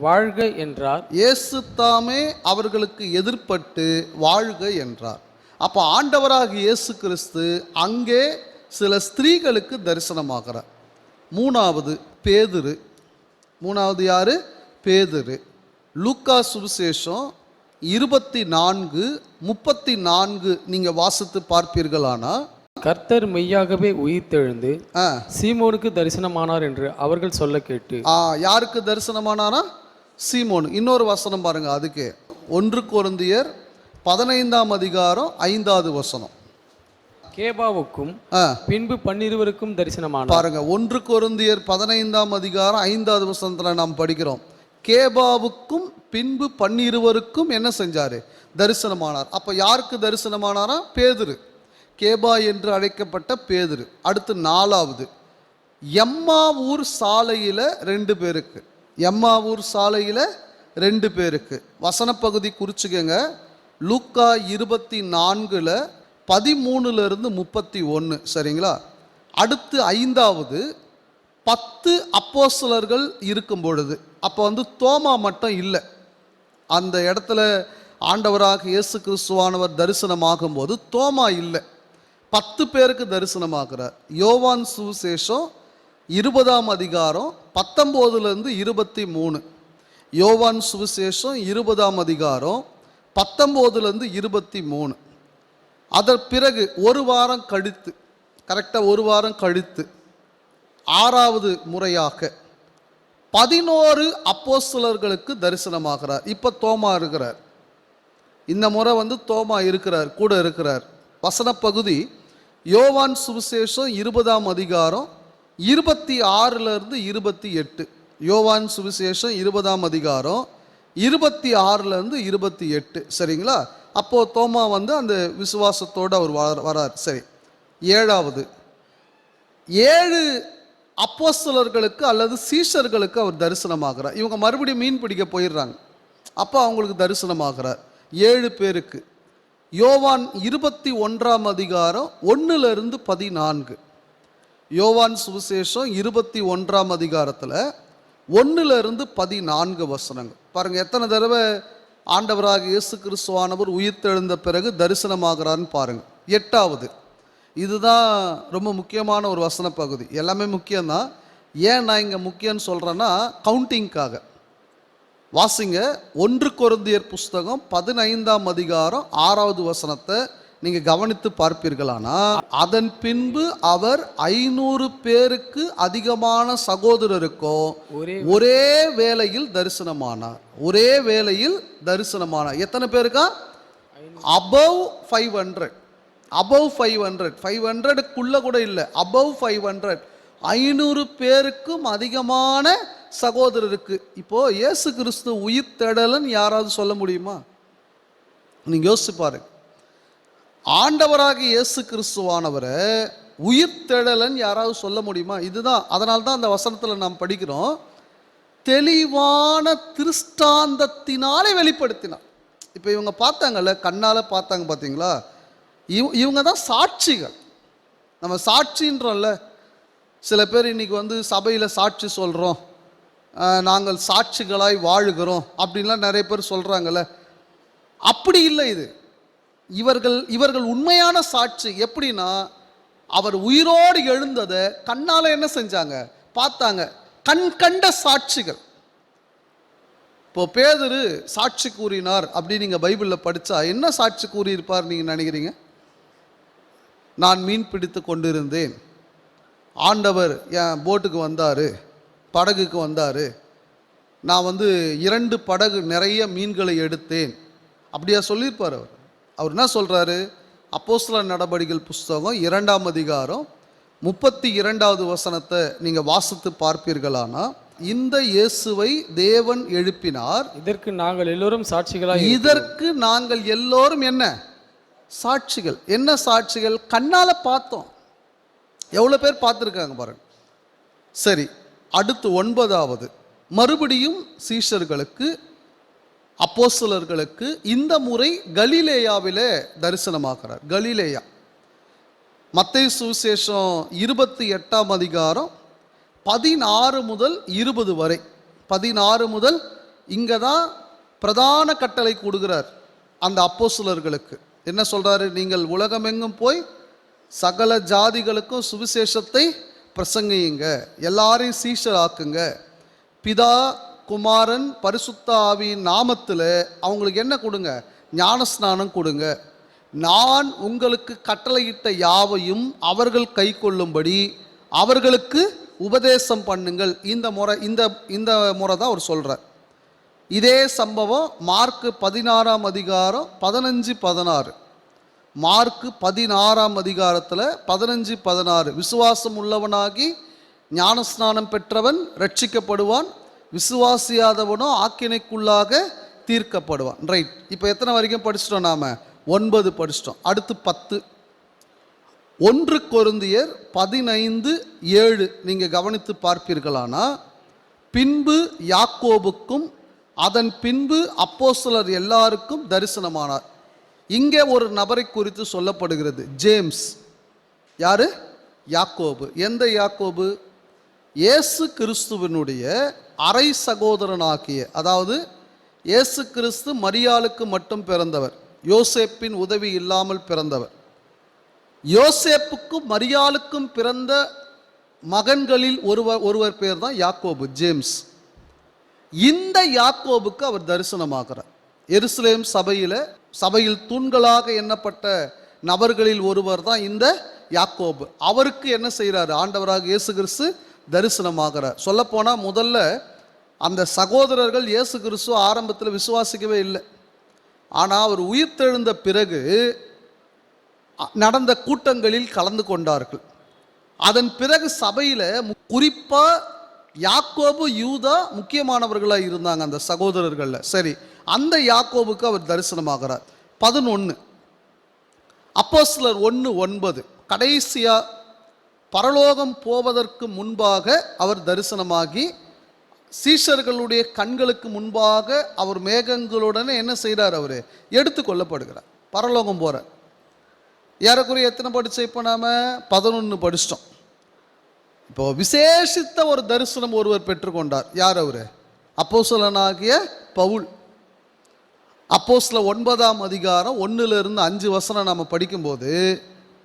வாழ்க என்றார். இயேசு தாமே அவர்களுக்கு எதிர்ப்பட்டு வாழ்க என்றார். அப்போ ஆண்டவராக இயேசு கிறிஸ்து அங்கே சில ஸ்திரீகளுக்கு தரிசனமாகிறார். 3வது பேதுரு. 3வது யாரு? பேதுரு. லூக்கா சுவிசேஷம் 24-34 நீங்கள் வாசித்து பார்ப்பீர்களானா, கர்த்தர் மெய்யாகவே உயிர்த்தெழுந்து சீமோனுக்கு தரிசனமானார் என்று அவர்கள் சொல்ல கேட்டு. யாருக்கு தரிசனமானாரா? சீமோன். இன்னொரு வசனம் பாருங்க, அதுக்கு 1 கொரிந்தியர் 15ஆம் அதிகாரம் 5வது வசனம். கேபாவுக்கும் பின்பு 12 தரிசனமானார். பாருங்க, 1 கொரிந்தியர் 15ஆம் அதிகாரம் 5வது வசனத்தில் நாம் படிக்கிறோம், கேபாவுக்கும் பின்பு 12 என்ன செஞ்சாரு? தரிசனமானார். அப்ப யாருக்கு தரிசனமானாரா? பேதுரு, கேபா என்று அழைக்கப்பட்ட பேதுரு. அடுத்து 4வது எம்மாவூர் சாலையில 2 பேருக்கு. எம்மாவூர் சாலையில 2 பேருக்கு. வசன பகுதி குறிச்சுக்கங்க. லூக்கா 24 13 31. சரிங்களா? அடுத்து 5வது 10 அப்போஸ்தலர்கள் இருக்கும் பொழுது, அப்போ தோமா மட்டும் இல்லை அந்த இடத்துல. ஆண்டவராக இயேசு கிறிஸ்துவானவர் தரிசனமாகும் போது தோமா இல்லை, 10 பேருக்கு தரிசனமாகிறார். யோவான் சுவிசேஷம் 20ஆம் அதிகாரம் 19 23. யோவான் சுவிசேஷம் 20ஆம் அதிகாரம் 19 23. அதன் பிறகு ஒரு வாரம் கழித்து, கரெக்டாக ஒரு வாரம் கழித்து 6வது முறையாக 11 அப்போஸ்தலர்களுக்கு தரிசனமாகிறார். இப்போ தோமா இருக்கிறார். இந்த முறை தோமா இருக்கிறார், கூட இருக்கிறார். வசன பகுதி யோவான் சுவிசேஷம் 20ஆம் அதிகாரம் 26 28. யோவான் சுவிசேஷம் 20ஆம் அதிகாரம் 26 28. சரிங்களா? அப்போ தோமா அந்த விசுவாசத்தோடு அவர் வரார். சரி, 7வது 7 அப்போஸ்தலர்களுக்கு அல்லது சீஷர்களுக்கு அவர் தரிசனமாகிறார். இவங்க மறுபடியும் மீன் பிடிக்க போயிடுறாங்க. அப்போ அவங்களுக்கு தரிசனமாகிறார் 7 பேருக்கு. யோவான் 21ஆம் அதிகாரம் 1 14. யோவான் சுவிசேஷம் 21ஆம் அதிகாரத்தில் 1 14 வசனங்கள் பாருங்க. எத்தனை தடவை ஆண்டவராக இயேசு கிறிஸ்துவானவர் உயிர்த்தெழுந்த பிறகு தரிசனமாகிறான்னு பாருங்க. 8வது, இதுதான் ரொம்ப முக்கியமான ஒரு வசன பகுதி. எல்லாமே முக்கியம்தான். ஏன் நான் இங்கே முக்கியம்னு சொல்கிறேன்னா, கவுண்டிங்காக வாசிங்க. 1 கொரிந்தியர் புஸ்தகம் 15ஆம் அதிகாரம் 6வது வசனத்தை நீங்கள் கவனித்து பார்ப்பீர்களானா, அதன் பின்பு அவர் 500 பேருக்கு அதிகமான சகோதரருக்கோ ஒரே வேளையில் தரிசனமானார். ஒரே வேளையில் தரிசனமானார். எத்தனை பேருக்கா? above 500. above 500. 500க்குள்ள கூட இல்லை, above 500. 500 பேருக்கும் அதிகமான சகோதரருக்கு. இப்போ இயேசு கிறிஸ்து உயிர்த்தெழலன்னு யாராவது சொல்ல முடியுமா? நீங்க யோசிச்சு பாருங்க. ஆண்டவராக இயேசு கிறிஸ்துவானவரை உயிர்த்தெழலன்னு யாராவது சொல்ல முடியுமா? இதுதான். அதனால தான் அந்த வசனத்தில் நாம் படிக்கிறோம், தெளிவான திருஷ்டாந்தத்தினாலே வெளிப்படுத்தினார். இப்போ இவங்க பார்த்தாங்கல்ல, கண்ணால் பார்த்தாங்க பார்த்தீங்களா? இவங்க தான் சாட்சிகள். நம்ம சாட்சின்றோம்ல, சில பேர் இன்னைக்கு சபையில் சாட்சி சொல்கிறோம், நாங்கள் சாட்சிகளாய் வாழுகிறோம் அப்படின்லாம் நிறைய பேர் சொல்கிறாங்கல்ல. அப்படி இல்லை இது. இவர்கள் உண்மையான சாட்சி. எப்படின்னா, அவர் உயிரோடு எழுந்ததை கண்ணால் என்ன செஞ்சாங்க? பார்த்தாங்க. கண் கண்ட சாட்சிகள். இப்போ பேதுரு சாட்சி கூறினார் அப்படின்னு நீங்கள் பைபிளில் படித்தா என்ன சாட்சி கூறியிருப்பார் நீங்கள் நினைக்கிறீங்க? நான் மீன் பிடித்து கொண்டிருந்தேன், ஆண்டவர் என் போட்டுக்கு வந்தார், படகுக்கு வந்தார், நான் 2 படகு நிறைய மீன்களை எடுத்தேன், அப்படியா சொல்லியிருப்பார் அவர். அவர் என்ன சொல்கிறாரு? அப்போஸ்தலர் நடபடிகள் புஸ்தகம் 2ஆம் அதிகாரம் 32வது வசனத்தை நீங்கள் வாசித்து பார்ப்பீர்களானா, இந்த இயேசுவை தேவன் எழுப்பினார், இதற்கு நாங்கள் எல்லோரும் சாட்சிகளாக. இதற்கு நாங்கள் எல்லோரும் என்ன சாட்சிகள்? என்ன சாட்சிகள்? கண்ணால பார்த்தோம். எவ்வளோ பேர் பார்த்துருக்காங்க பாருங்க. சரி, அடுத்து 9வது மறுபடியும் சீஷர்களுக்கு, அப்போஸ்தலர்களுக்கு இந்த முறை கலிலேயாவிலே தரிசனமாகிறார். கலிலேயா. மத்தேயு சுவிசேஷம் 28ஆம் அதிகாரம் 16 முதல் 20 வரை. 16 முதல் இங்கே தான் பிரதான கட்டளை கொடுக்கிறார் அந்த அப்போஸ்தலர்களுக்கு. என்ன சொல்றாரு? நீங்கள் உலகமெங்கும் போய் சகல ஜாதிகளுக்கும் சுவிசேஷத்தை பிரசங்கியுங்க, எல்லாரையும் சீஷர் ஆக்குங்க, பிதா குமாரன் பரிசுத்த ஆவியின் நாமத்தில் அவங்களுக்கு என்ன கொடுங்க? ஞானஸ்நானம் கொடுங்க, நான் உங்களுக்கு கட்டளையிட்ட யாவையும் அவர்கள் கை கொள்ளும்படி அவர்களுக்கு உபதேசம் பண்ணுங்கள். இந்த முறை தான் அவர் சொல்கிறார். இதே சம்பவம் மார்க்கு 16ஆம் அதிகாரம் 15-16. மார்க்கு 16ஆம் அதிகாரத்தில் 15-16. விசுவாசம் உள்ளவனாகி ஞானஸ்நானம் பெற்றவன் ரட்சிக்கப்படுவான், விசுவாசியாதவனோ ஆக்கினைக்குள்ளாக தீர்க்கப்படுவான். ரைட். இப்போ எத்தனை வரைக்கும் படிச்சிட்டோம்? நாம் 9 படிச்சிட்டோம். அடுத்து 10. 1 கொரிந்தியர் 15:7 நீங்கள் கவனித்து பார்ப்பீர்களானா, பின்பு யாக்கோபுக்கும் அதன் பின்பு அப்போஸ்தலர் எல்லாருக்கும் தரிசனமானார். இங்கே ஒரு நபரை குறித்து சொல்லப்படுகிறது, ஜேம்ஸ். யாரு? யாக்கோபு. எந்த யாக்கோபு? இயேசு கிறிஸ்துவினுடைய அரை சகோதரனாகிய, அதாவது இயேசு கிறிஸ்து மரியாளுக்கு மட்டும் பிறந்தவர், யோசேப்பின் உதவி இல்லாமல் பிறந்தவர். யோசேப்புக்கும் மரியாளுக்கும் பிறந்த மகன்களில் ஒருவர் பேர் தான் யாக்கோபு, ஜேம்ஸ். இந்த யாக்கோபுக்கு அவர் தரிசனமாகிறார். எருசலேம் சபையில் தூண்களாக எண்ணப்பட்ட நபர்களில் ஒருவர் தான் இந்த யாக்கோபு. அவருக்கு என்ன செய்கிறார்? ஆண்டவராக இயேசு கிறிஸ்து தரிசனமாகிறார். சொல்லப்போனால் முதல்ல அந்த சகோதரர்கள் இயேசு கிறிஸ்து ஆரம்பத்தில் விசுவாசிக்கவே இல்லை. ஆனால் அவர் உயிர்த்தெழுந்த பிறகு நடந்த கூட்டங்களில் கலந்து கொண்டார்கள். அதன் பிறகு சபையில் குறிப்பாக யாக்கோபு, யூதா முக்கியமானவர்களாக இருந்தாங்க அந்த சகோதரர்களில். சரி, அந்த யாக்கோபுக்கு அவர் தரிசனமாகிறார். 11 அப்போஸ்தலர் 1:9 கடைசியாக பரலோகம் போவதற்கு முன்பாக அவர் தரிசனமாகி சீஷர்களுடைய கண்களுக்கு முன்பாக அவர் மேகங்களுடனே என்ன செய்கிறார்? அவர் எடுத்து கொள்ளப்படுகிறார், பரலோகம் போகிறார். ஏறக்குறைய எத்தனை படித்தோம்? இப்போ நாம் 11 படிச்சிட்டோம். இப்போ விசேஷித்த ஒரு தரிசனம் ஒருவர் பெற்றுக்கொண்டார். யார் அவர்? அப்போஸ்தலனாகிய பவுல். அப்போஸ்தலர் 9ஆம் அதிகாரம் 1-5 நாம் படிக்கும்போது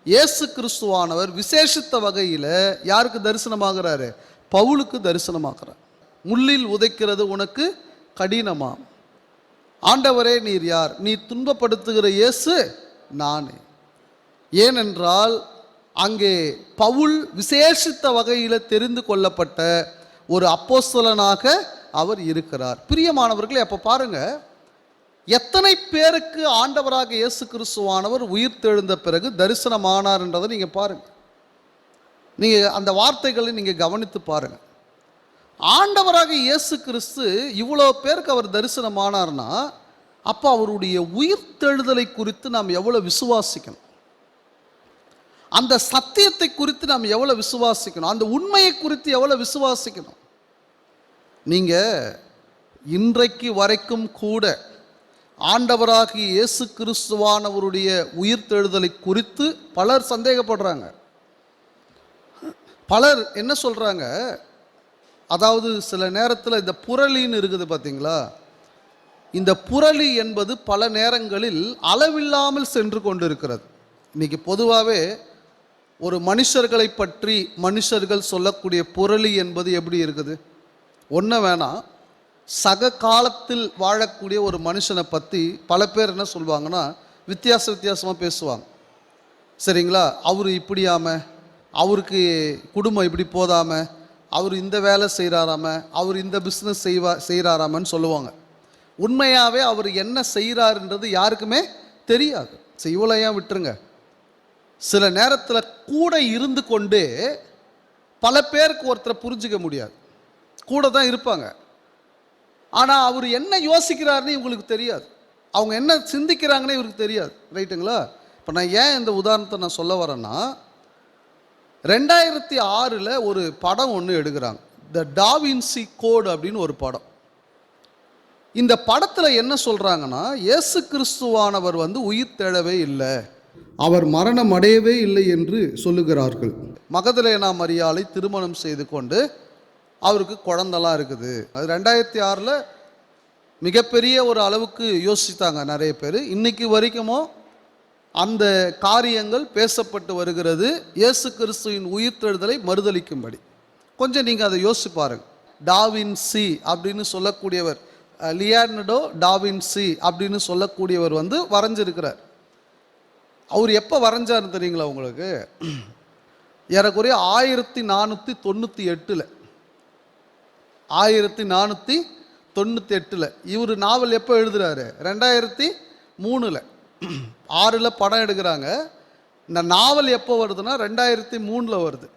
இயேசு கிறிஸ்துவானவர் விசேஷித்த வகையில் யாருக்கு தரிசனமாகிறாரு? பவுலுக்கு தரிசனமாகிறார். முள்ளில் உதைக்கிறது உனக்கு கடினமாம், ஆண்டவரே நீர் யார்? நீ துன்பப்படுத்துகிற இயேசு நானே. ஏனென்றால் அங்கே பவுல் விசேஷித்த வகையில் தெரிந்து கொள்ளப்பட்ட ஒரு அப்போஸ்தலனாக அவர் இருக்கிறார். பிரியமானவர்களே, அப்போ பாருங்க, எத்தனை பேருக்கு ஆண்டவராக இயேசு கிறிஸ்துவானவர் உயிர் தெழுந்த பிறகு தரிசனமானார் என்றதை நீங்கள் பாருங்கள். நீங்கள் அந்த வார்த்தைகளை நீங்கள் கவனித்து பாருங்கள். ஆண்டவராக இயேசு கிறிஸ்து இவ்வளோ பேருக்கு அவர் தரிசனமானார்னா, அப்போ அவருடைய உயிர்த்தெழுதலை குறித்து நாம் எவ்வளோ விசுவாசிக்கணும், அந்த சத்தியத்தை குறித்து நாம் எவ்வளோ விசுவாசிக்கணும், அந்த உண்மையை குறித்து எவ்வளோ விசுவாசிக்கணும். நீங்கள் இன்றைக்கு வரைக்கும் கூட ஆண்டவராகிய இயேசு கிறிஸ்துவானவருடைய உயிர்த்தெழுதலை குறித்து பலர் சந்தேகப்படுறாங்க. பலர் என்ன சொல்கிறாங்க? அதாவது சில நேரத்தில் இந்த புரளின்னு இருக்குது பார்த்தீங்களா, இந்த புரளி என்பது பல நேரங்களில் அளவில்லாமல் சென்று கொண்டு இருக்கிறது. இன்றைக்கி பொதுவாகவே ஒரு மனுஷர்களை பற்றி மனுஷர்கள் சொல்லக்கூடிய புரளி என்பது எப்படி இருக்குது? ஒன்று வேணாம், சக காலத்தில் வாழக்கூடிய ஒரு மனுஷனை பற்றி பல பேர் என்ன சொல்லுவாங்கன்னா, வித்தியாசமாக பேசுவாங்க. சரிங்களா? அவர் இப்படியாம, அவருக்கு குடும்பம் இப்படி போதாம, அவர் இந்த வேலை செய்கிறாராம, அவர் இந்த பிஸ்னஸ் செய்கிறாராமன்னு சொல்லுவாங்க. உண்மையாகவே அவர் என்ன செய்கிறாருன்றது யாருக்குமே தெரியாது. இவ்வளோ ஏன் விட்டுருங்க. சில நேரத்தில் கூட இருந்து கொண்டே பல பேருக்கு ஒருத்தரை புரிஞ்சிக்க முடியாது. கூட தான் இருப்பாங்க, ஆனால் அவர் என்ன யோசிக்கிறாருன்னு இவங்களுக்கு தெரியாது, அவங்க என்ன சிந்திக்கிறாங்கன்னு இவருக்கு தெரியாது. ரைட்டுங்களா? இப்போ நான் ஏன் இந்த உதாரணத்தை நான் சொல்ல வரேன்னா, 2006 ஒரு படம் ஒன்று எடுக்கிறாங்க, த டாவின்சி கோட் அப்படின்னு ஒரு படம். இந்த படத்தில் என்ன சொல்கிறாங்கன்னா, இயேசு கிறிஸ்துவானவர் உயிர் தெழவே இல்லை, அவர் மரணம் அடையவே இல்லை என்று சொல்லுகிறார்கள். மகதலேனா மரியாளை திருமணம் செய்து கொண்டு அவருக்கு குழந்தெல்லாம் இருக்குது. அது 2006 மிகப்பெரிய ஒரு அளவுக்கு யோசித்தாங்க நிறைய பேர். இன்னைக்கு வரைக்குமோ அந்த காரியங்கள் பேசப்பட்டு வருகிறது, இயேசு கிறிஸ்துவின் உயிர்த்தெழுதலை மறுதலிக்கும்படி. கொஞ்சம் நீங்கள் அதை யோசிச்சு பாருங்கள். டாவின்சி அப்படின்னு சொல்லக்கூடியவர், லியானர்டோ டாவின்சி அப்படின்னு சொல்லக்கூடியவர் வரைஞ்சிருக்கிறார். அவர் எப்போ வரைஞ்சாருன்னு தெரியுங்களா உங்களுக்கு? ஏறக்குறைய 1498 1498 இவர் நாவல் எப்போ எழுதுறாரு? 2003 6 படம் எடுக்கிறாங்க. இந்த நாவல் எப்போ வருதுன்னா 2003 வருது.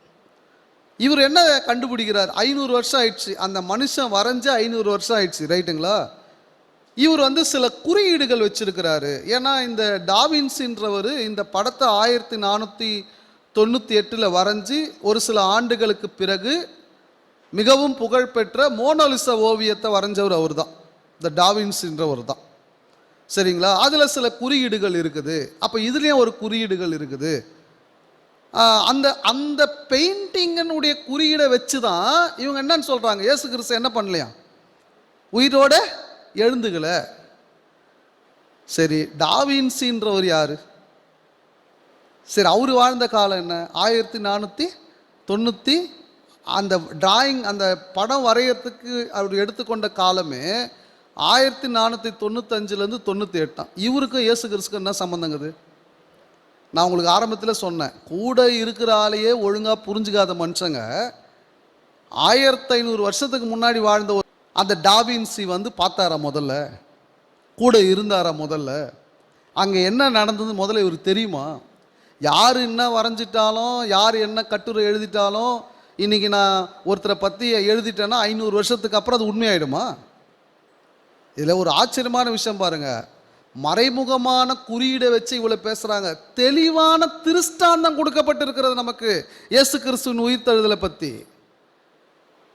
இவர் என்ன கண்டுபிடிக்கிறார்? 500 வருஷம் ஆயிடுச்சு, அந்த மனுஷன் வரைஞ்ச 500 வருஷம் ஆயிடுச்சு. ரைட்டுங்களா? இவர் வந்து சில குறியீடுகள் வச்சிருக்கிறாரு. ஏன்னா இந்த டாவின்சின்றவர் இந்த படத்தை 1498 வரைஞ்சி ஒரு சில ஆண்டுகளுக்கு பிறகு மிகவும் புகழ்பெற்ற மோனாலிசா ஓவியத்தை வரைஞ்சவர் அவர் தான், இந்த டாவின்சின்றவர் தான். சரிங்களா? அதில் சில குறியீடுகள் இருக்குது. அப்போ இதுலேயும் ஒரு குறியீடுகள் இருக்குது. அந்த அந்த பெயிண்டிங்கனுடைய குறியீடை வச்சு தான் இவங்க என்னன்னு சொல்கிறாங்க, இயேசு கிறிஸ்து என்ன பண்ணலையா, உயிரோட எழுந்துக்கலை. சரி, டாவின்சின்றவர் யார்? சரி, அவர் வாழ்ந்த காலம் என்ன? 1490. அந்த டிராயிங், அந்த படம் வரையறதுக்கு அவர் எடுத்துக்கொண்ட காலமே 1495லேருந்து 98. இவருக்கும் இயேசு கிறிஸ்துக்கும் என்ன சம்மந்தங்குது? நான் உங்களுக்கு ஆரம்பத்தில் சொன்னேன், கூட இருக்கிற ஆளையே ஒழுங்காக புரிஞ்சுக்காத மனுஷங்க 1500 வருஷத்துக்கு முன்னாடி வாழ்ந்த அந்த டாவின்சி வந்து பார்த்தாரா முதல்ல? கூட இருந்தாரா முதல்ல? அங்கே என்ன நடந்தது முதல்ல இவருக்கு தெரியுமா? யார் என்ன வரைஞ்சிட்டாலும், யார் என்ன கட்டுரை எழுதிட்டாலும், இன்றைக்கி நான் ஒருத்தரை பற்றி எழுதிட்டேன்னா 500 வருஷத்துக்கு அப்புறம் அது உண்மையாயிடுமா? இதில் ஒரு ஆச்சரியமான விஷயம் பாருங்கள், மறைமுகமான குறியீடை வச்சு இவ்வளோ பேசுகிறாங்க. தெளிவான திருஷ்டாந்தம் கொடுக்கப்பட்டிருக்கிறது நமக்கு இயேசு கிறிஸ்துவின் உயிர்த்தெழுதலை பற்றி.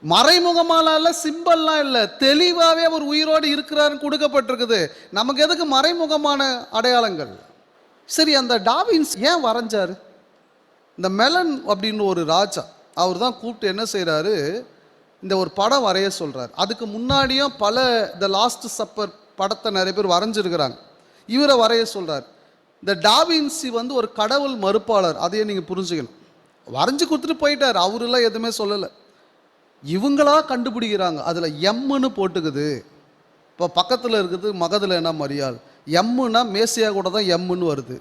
மறைமுகமான இல்லை, சிம்பல்லாம் இல்லை, தெளிவாகவே அவர் உயிரோடு இருக்கிறாருன்னு கொடுக்கப்பட்டிருக்குது. நமக்கு எதுக்கு மறைமுகமான அடையாளங்கள்? சரி, அந்த டாவின்ஸ் ஏன் வரைஞ்சார்? இந்த மெலன் அப்படின்னு ஒரு ராஜா, அவர் தான் கூப்பிட்டு என்ன செய்கிறாரு, இந்த ஒரு படம் வரைய சொல்கிறார். அதுக்கு முன்னாடியும் பல த லாஸ்ட் சப்பர் படத்தை நிறைய பேர் வரைஞ்சிருக்கிறாங்க. இவரை வரைய சொல்கிறார். இந்த டாவின்சி வந்து ஒரு கடவுள் மறுப்பாளர், அதையே நீங்கள் புரிஞ்சுக்கணும். வரைஞ்சி கொடுத்துட்டு போயிட்டார், அவரெல்லாம் எதுவுமே சொல்லலை. இவங்களா கண்டுபிடிக்கிறாங்க. அதில் எம்முன்னு போட்டுக்குது. இப்போ பக்கத்தில் இருக்குது மகதில் என்ன மரியாள், எம்முன்னா மேசியா கூட தான் எம்முன்னு வருது.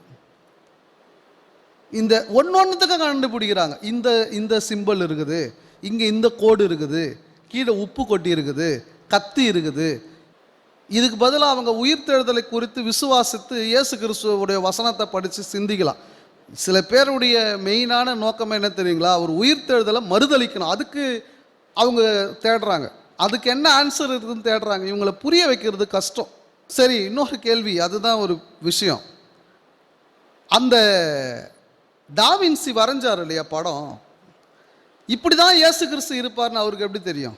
இந்த ஒன்னொன்றுத்துக்கு கண்டுபிடிக்கிறாங்க. இந்த இந்த சிம்பிள் இருக்குது, இங்கே இந்த கோடு இருக்குது, கீழே உப்பு கொட்டி இருக்குது, கத்தி இருக்குது. இதுக்கு பதிலாக அவங்க உயிர்த்தெழுதலை குறித்து விசுவாசித்து இயேசு கிறிஸ்துவோடைய வசனத்தை படித்து சிந்திக்கலாம். சில பேருடைய மெயினான நோக்கம் என்ன தெரியுங்களா, ஒரு உயிர்த்தெழுதலை மறுதளிக்கணும். அதுக்கு அவங்க தேடுறாங்க. அதுக்கு என்ன ஆன்சர் இருக்குதுன்னு தேடுறாங்க. இவங்களை புரிய வைக்கிறது கஷ்டம். சரி, இன்னொரு கேள்வி, அதுதான் ஒரு விஷயம். அந்த டாவின்சி வரைஞ்சார் இல்லையா படம், இப்படி தான் இயேசு கிறிஸ்து இருப்பார்னு அவருக்கு எப்படி தெரியும்?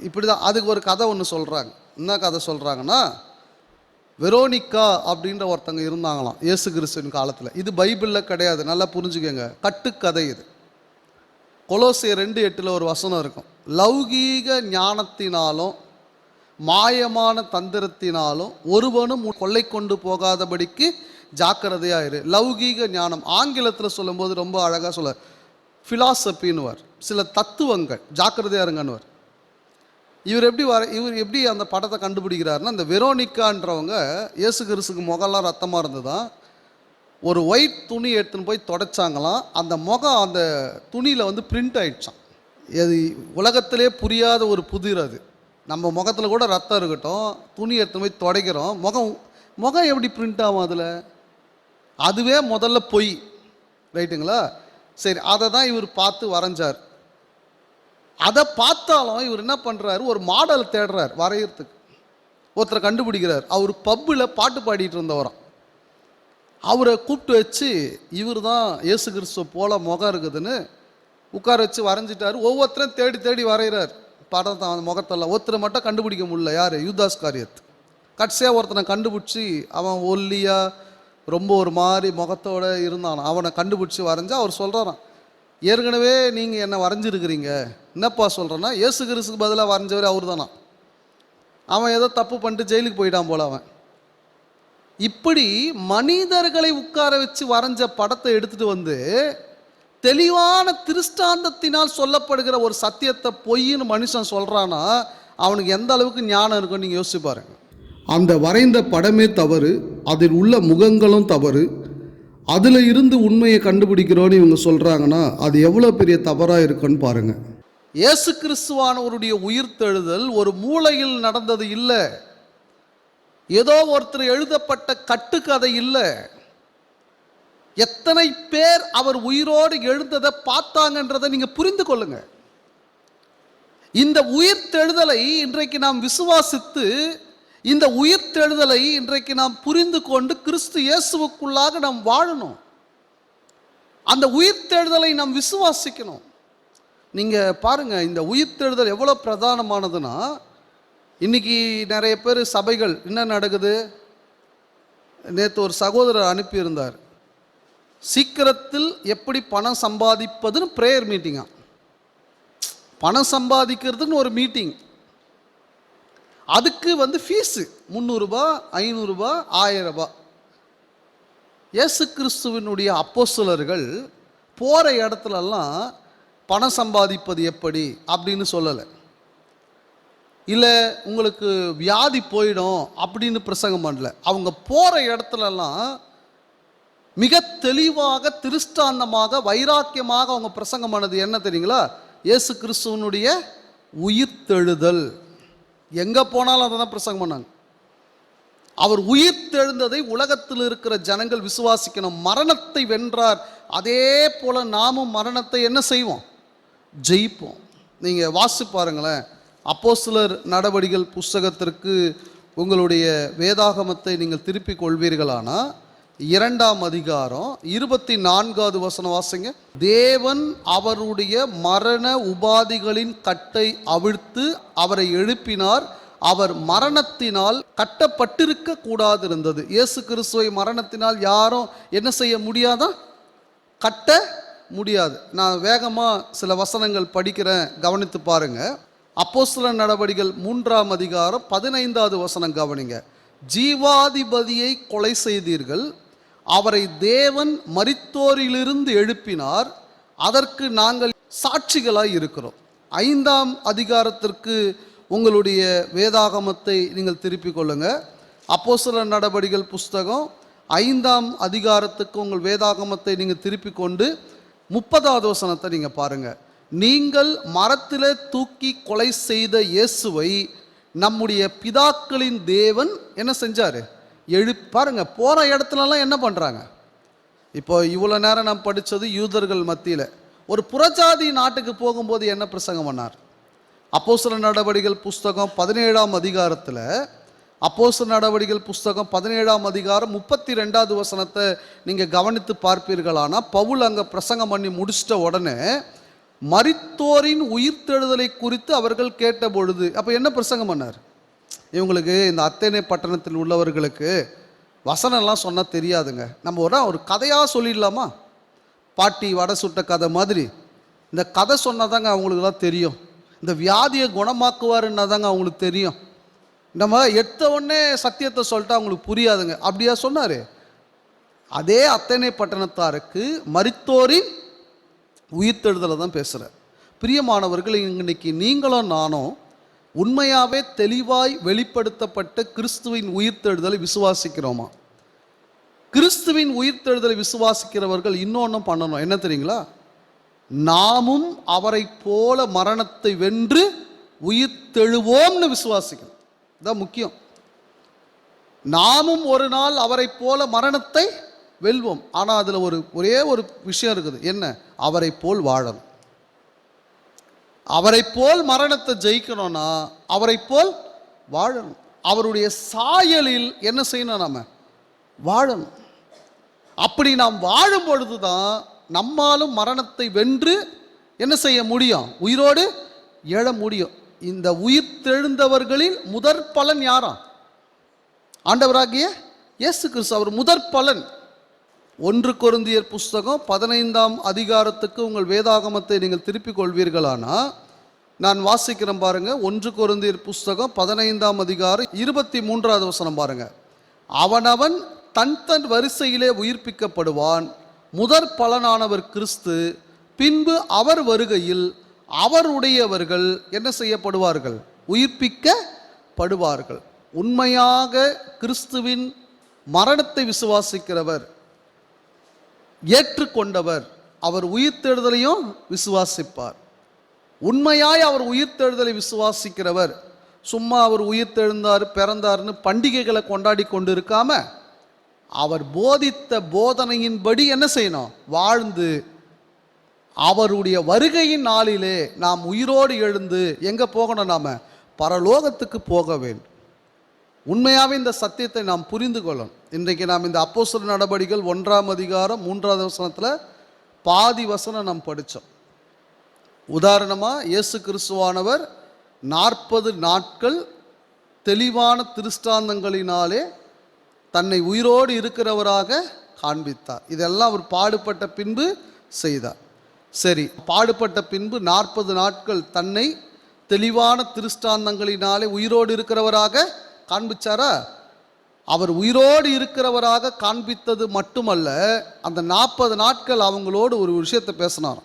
இப்படி தான். அதுக்கு ஒரு கதை ஒன்று சொல்கிறாங்க. என்ன கதை சொல்கிறாங்கன்னா, வெரோனிக்கா அப்படின்ற ஒருத்தங்க இருந்தாங்களாம் இயேசு கிறிஸ்துவின் காலத்தில். இது பைபிளில் கிடையாது, நல்லா புரிஞ்சுக்கோங்க, கட்டுக்கதை இது. கொலோசியர் 2:8 ஒரு வசனம் இருக்கும், லௌகீக ஞானத்தினாலும் மாயமான தந்திரத்தினாலும் ஒருவனும் கொள்ளை கொண்டு போகாதபடிக்கு ஜாக்கிரதையாயிரு. லௌகீக ஞானம் ஆங்கிலத்தில் சொல்லும்போது ரொம்ப அழகாக சொல்ல, ஃபிலாசபின்னுவார், சில தத்துவங்கள், ஜாக்கிரதையாக இருங்கன்னுவார். இவர் எப்படி அந்த படத்தை கண்டுபிடிக்கிறாருன்னா, இந்த வெரோனிக்கான்றவங்க இயேசு கிறிஸ்துக்கு முகம்லாம் ரத்தமாக இருந்ததுதான். ஒரு ஒயிட் துணி எடுத்துன்னு போய் தொடச்சாங்களாம். அந்த முகம் அந்த துணியில் வந்து பிரிண்ட் ஆயிடுச்சான். அது உலகத்திலே புரியாத ஒரு புதிர். அது நம்ம முகத்தில் கூட ரத்தம் இருக்கட்டும், துணி எடுத்துன்னு போய் துடைக்கிறோம், முகம் எப்படி பிரிண்ட் ஆகும் அதில்? அதுவே முதல்ல பொய், ரைட்டுங்களா? சரி, அதை தான் இவர் பார்த்து வரைஞ்சார். அதை பார்த்தாலும் இவர் என்ன பண்ணுறாரு, ஒரு மாடல் தேடுறார் வரைகிறதுக்கு. ஒருத்தரை கண்டுபிடிக்கிறார். அவர் பப்பில் பாட்டு பாடிட்டு இருந்தவராம். அவரை கூப்பிட்டு வச்சு, இவர் தான் இயேசு கிறிஸ்துவ போல முகம் இருக்குதுன்னு உட்கார வச்சு வரைஞ்சிட்டாரு. ஒவ்வொருத்தரும் தேடி தேடி வரைகிறார் படத்தை, அந்த முகத்தெல்லாம். ஒருத்தரை மட்டும் கண்டுபிடிக்க முடியல. யார்? யூதாஸ் காரியத். கடைசியாக ஒருத்தனை கண்டுபிடிச்சி, அவன் ஒல்லியாக ரொம்ப ஒரு மாதிரி முகத்தோடு இருந்தான். அவனை கண்டுபிடிச்சி வரைஞ்சா அவர் சொல்கிறாராம், ஏற்கனவே நீங்கள் என்னை வரைஞ்சிருக்கிறீங்க. என்னப்பா சொல்கிறேன்னா, இயேசு கிறிஸ்துக்கு பதிலாக வரைஞ்சவர் அவர் தானா. அவன் ஏதோ தப்பு பண்ணிட்டு ஜெயிலுக்கு போயிட்டான் போல அவன். இப்படி மனிதர்களை உட்கார வச்சு வரைஞ்ச படத்தை எடுத்துகிட்டு வந்து தெளிவான திருஷ்டாந்தத்தினால் சொல்லப்படுகிற ஒரு சத்தியத்தை பொய்ன்னு மனுஷன் சொல்கிறான்னா அவனுக்கு எந்த அளவுக்கு ஞானம் இருக்குன்னு நீங்கள் யோசிச்சு பாருங்க. அந்த வரைந்த படமே தவறு, அதில் உள்ள முகங்களும் தவறு, அதில் இருந்து உண்மையை கண்டுபிடிக்கிறோன்னு இவங்க சொல்கிறாங்கன்னா அது எவ்வளோ பெரிய தவறாக இருக்குன்னு பாருங்கள். இயேசு கிறிஸ்துவானவருடைய உயிர்த்தெழுதல் ஒரு மூலையில் நடந்தது இல்லை, ஏதோ ஒருத்தர் எழுதப்பட்ட கட்டுக்கதை இல்லை. எத்தனை பேர் அவர் உயிரோடு எழுந்ததை பார்த்தாங்கன்றதை நீங்கள் புரிந்து கொள்ளுங்க. இந்த உயிர்த்தெழுதலை இன்றைக்கு நாம் விசுவாசித்து, இந்த உயிர்த்தெழுதலை இன்றைக்கு நாம் புரிந்து கொண்டு கிறிஸ்து இயேசுவுக்குள்ளாக நாம் வாழணும். அந்த உயிர்த்தெழுதலை நாம் விசுவாசிக்கணும். நீங்க பாருங்க, இந்த உயிர்த்தெழுதல் எவ்வளவு பிரதானமானதுன்னா, இன்னைக்கு நிறைய பேர் சபைகள் என்ன நடக்குது, நேற்று ஒரு சகோதரர் அனுப்பியிருந்தார், சீக்கிரத்தில் எப்படி பணம் சம்பாதிப்பதுன்னு ப்ரேயர் மீட்டிங்கா. பணம் சம்பாதிக்கிறதுன்னு ஒரு மீட்டிங், அதுக்கு ஃபீஸு 300 ரூபாய், 500 ரூபாய், 1000 ரூபாய். இயேசு கிறிஸ்துவினுடைய அப்போஸ்தலர்கள் போகிற இடத்துலலாம் பணம் சம்பாதிப்பது எப்படி அப்படின்னு சொல்லலை. இல்லை உங்களுக்கு வியாதி போயிடும் அப்படின்னு பிரசங்கம் பண்ணல. அவங்க போகிற இடத்துலலாம் மிக தெளிவாக, திருஷ்டாந்தமாக, வைராக்கியமாக அவங்க பிரசங்கம் பண்ணது என்ன தெரியுங்களா? இயேசு கிறிஸ்துவனுடைய உயிர்த்தெழுதல். எங்கே போனாலும் அதை தான் பிரசங்கம் பண்ணாங்க. அவர் உயிர்த்தெழுந்ததை உலகத்தில் இருக்கிற ஜனங்கள் விசுவாசிக்கணும். மரணத்தை வென்றார், அதே போல நாமும் மரணத்தை என்ன செய்வோம்? ஜெயிப்போம். நீங்கள் வாசி பாருங்களேன், அப்போஸ்தலர் நடவடிக்கைகள் புஸ்தகத்திற்கு உங்களுடைய வேதாகமத்தை நீங்கள் திருப்பிக் கொள்வீர்களானா 2ஆம் அதிகாரம் 24வது வசனம் வாசிங்க. தேவன் அவருடைய மரண உபாதிகளின் கட்டை அவிழ்த்து அவரை எழுப்பினார், அவர் மரணத்தினால் கட்டப்பட்டிருக்க கூடாது இருந்தது. இயேசு கிறிஸ்துவை மரணத்தினால் யாரும் என்ன செய்ய முடியாதா? கட்ட முடியாது. நான் வேகமாக சில வசனங்கள் படிக்கிறேன், கவனித்து பாருங்க. அப்போஸ்தலர் நடவடிக்கைகள் 3ஆம் அதிகாரம் 15வது வசனம் கவனிங்க. ஜீவாதிபதியை கொலை செய்தீர்கள், அவரை தேவன் மரித்தோரிலிருந்து எழுப்பினார், அதற்கு நாங்கள் சாட்சிகளாய் இருக்கிறோம். 5ஆம் அதிகாரத்திற்கு உங்களுடைய வேதாகமத்தை நீங்கள் திருப்பிக் கொள்ளுங்க. அப்போஸ்தலர் நடவடிக்கைகள் புஸ்தகம் 5ஆம் அதிகாரத்துக்கு உங்கள் வேதாகமத்தை நீங்கள் திருப்பிக் கொண்டு 30வது வசனத்தை நீங்கள் பாருங்க. நீங்கள் மரத்திலே தூக்கி கொலை செய்த இயேசுவை நம்முடைய பிதாக்களின் தேவன் என்ன செஞ்சாரு? பாருங்க, போகிற இடத்துலலாம் என்ன பண்ணுறாங்க? இப்போ இவ்வளோ நேரம் நாம் படித்தது யூதர்கள் மத்தியில். ஒரு புறஜாதி நாட்டுக்கு போகும்போது என்ன பிரசங்கம் பண்ணார்? அப்போஸ்தலர் நடவடிக்கைகள் புஸ்தகம் 17ஆம் அதிகாரத்தில், அப்போஸ்தலர் நடவடிக்கைகள் புஸ்தகம் 17ஆம் அதிகாரம் 32வது வசனத்தை நீங்கள் கவனித்து பார்ப்பீர்களானா, பவுல் அங்கே பிரசங்கம் பண்ணி முடிச்சிட்ட உடனே மரித்தோரின் உயிர்த்தெழுதலை குறித்து அவர்கள் கேட்ட பொழுது, அப்போ என்ன பிரசங்கம் பண்ணார்? இவங்களுக்கு இந்த அத்தேனே பட்டணத்தில் உள்ளவர்களுக்கு வசனம்லாம் சொன்னால் தெரியாதுங்க. நம்ம ஒரு கதையாக சொல்லிடலாமா? பாட்டி வடை சுட்ட கதை மாதிரி இந்த கதை சொன்னால் தாங்க அவங்களுக்குலாம் தெரியும். இந்த வியாதியை குணமாக்குவாருன்னா தாங்க அவங்களுக்கு தெரியும். நம்ம எடுத்த உடனே சத்தியத்தை சொல்லிட்டா அவங்களுக்கு புரியாதுங்க. அப்படியா சொன்னார்? அதே அத்தேனே பட்டணத்தாருக்கு மரித்தோரின் உயிர்த்தெழுதலை தான் பேசுகிறார். பிரியமானவர்கள், இன்னைக்கு நீங்களும் நானும் உண்மையாகவே தெளிவாய் வெளிப்படுத்தப்பட்ட கிறிஸ்துவின் உயிர்த்தெழுதலை விசுவாசிக்கிறோமா? கிறிஸ்துவின் உயிர்த்தெழுதலை விசுவாசிக்கிறவர்கள் இன்னொன்றும் பண்ணணும். என்ன தெரியுங்களா? நாமும் அவரை போல மரணத்தை வென்று உயிர்த்தெழுவோம்னு விசுவாசிக்கணும். இதுதான் முக்கியம். நாமும் ஒரு நாள் அவரை போல மரணத்தை வெல்வோம். ஆனால் அதில் ஒரே ஒரு விஷயம் இருக்குது. என்ன? அவரை போல் வாழணும். அவரை போல் மரணத்தை ஜெயிக்கணும்னா அவரை போல் வாழணும். அவருடைய சாயலில் என்ன செய்யணும்? நாம வாழணும். அப்படி நாம் வாழும் பொழுது தான் நம்மாலும் மரணத்தை வென்று என்ன செய்ய முடியும்? உயிரோடு எழ முடியும். இந்த உயிர் தெழுந்தவர்களில் முதற் பலன் யாரா? ஆண்டவராகிய இயேசு கிறிஸ்து. அவர் முதற் பலன். 1 கொரிந்தியர் புஸ்தகம் 15ஆம் அதிகாரத்துக்கு உங்கள் வேதாகமத்தை நீங்கள் திருப்பிக் கொள்வீர்களானா, நான் வாசிக்கிறேன் பாருங்க. 1 கொரிந்தியர் புஸ்தகம் 15ஆம் அதிகாரம் 23வது வசனம் பாருங்க. அவனவன் தன் தன் வரிசையிலே உயிர்ப்பிக்கப்படுவான், முதற் பலனானவர் கிறிஸ்து, பின்பு அவர் வருகையில் அவருடையவர்கள் என்ன செய்யப்படுவார்கள்? உயிர்ப்பிக்கப்படுவார்கள். உண்மையாக கிறிஸ்துவின் மரணத்தை விசுவாசிக்கிறவர், ஏற்றுக்கொண்டவர், அவர் உயிர்த்தெழுதலையும் விசுவாசிப்பார். உண்மையாய் அவர் உயிர்த்தெழுதலை விசுவாசிக்கிறவர் சும்மா அவர் உயிர்த்தெழுந்தார் பிறந்தார்னு பண்டிகைகளை கொண்டாடி கொண்டு இருக்காம, அவர் போதித்த போதனையின்படி என்ன செய்யணும்? வாழ்ந்து அவருடைய வருகையின் நாளிலே நாம் உயிரோடு எழுந்து எங்கே போகணும்? நாம் பரலோகத்துக்கு போக வேண்டும். உண்மையாகவே இந்த சத்தியத்தை நாம் புரிந்து கொள்ளணும். இன்றைக்கு நாம் இந்த அப்போஸ்தலர் நடபடிகள் 1ஆம் அதிகாரம் 3வது வசனத்தில் பாதி வசனம் நாம் படித்தோம். உதாரணமாக இயேசு கிறிஸ்துவானவர் 40 நாட்கள் தெளிவான திருஷ்டாந்தங்களினாலே தன்னை உயிரோடு இருக்கிறவராக காண்பித்தார். இதெல்லாம் அவர் பாடுபட்ட பின்பு செய்தார். சரி, பாடுபட்ட பின்பு 40 நாட்கள் தன்னை தெளிவான திருஷ்டாந்தங்களினாலே உயிரோடு இருக்கிறவராக காண்பிச்சாரா? அவர் உயிரோடு இருக்கிறவராக காண்பித்தது மட்டுமல்ல, அந்த 40 நாட்கள் அவங்களோடு ஒரு விஷயத்தை பேசினார்.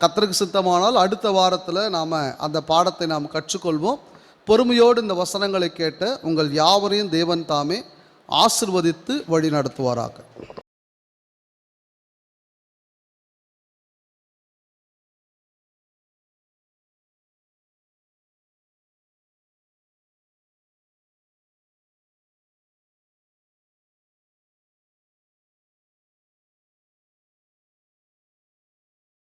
கர்த்தருக்கு சித்தமானால் அடுத்த வாரத்தில் நாம் அந்த பாடத்தை நாம் கற்றுக்கொள்வோம். பொறுமையோடு இந்த வசனங்களை கேட்ட உங்கள் யாவரையும் தேவன் தாமே ஆசிர்வதித்து வழி நடத்துவாராக.